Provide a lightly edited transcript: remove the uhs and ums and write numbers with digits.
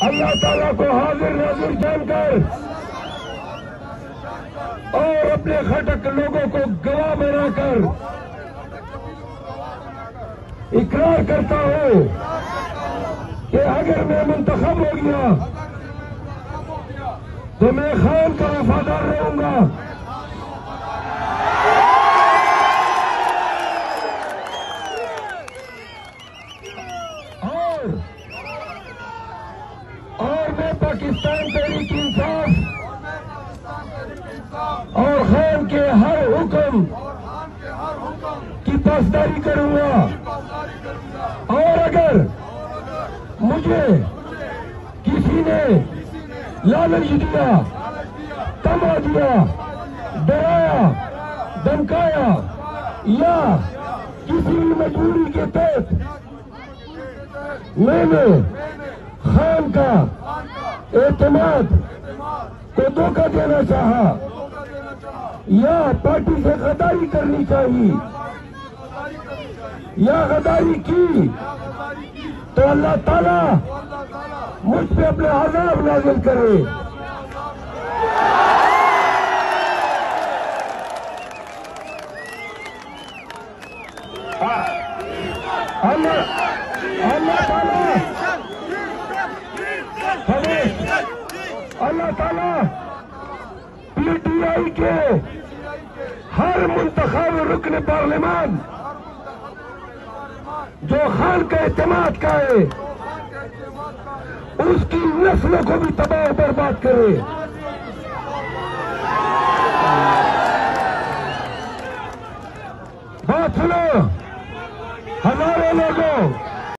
اللہ تعالیٰ کو حاضر ناظر جان کر اور اپنے خٹک لوگوں کو گواہ بنا کر اقرار کرتا ہوں کہ اگر میں منتخب ہو گیا تو میں خان کا وفادار رہوں گا، اور میں پاکستان تحریک انصاف اور خان کے ہر حکم کی پاسداری کروں گا، اور اگر مجھے کسی نے لالچ دیا، تما دیا، ڈرایا، دھمکایا یا کسی مجبوری کے تحت میں نے خان کا اعتماد کو دھوکہ دینا چاہا یا پارٹی سے غداری کرنی چاہیے یا غداری کی، تو اللہ تعالیٰ مجھ پہ اپنے عذاب نازل کرے۔ اللہ تعالیٰ پی ٹی آئی کے ہر منتخب رکن پارلیمان جو خان کا اعتماد کا ہے اس کی نسلوں کو بھی تباہ و برباد کرے۔ بات سنو، ہزاروں لوگوں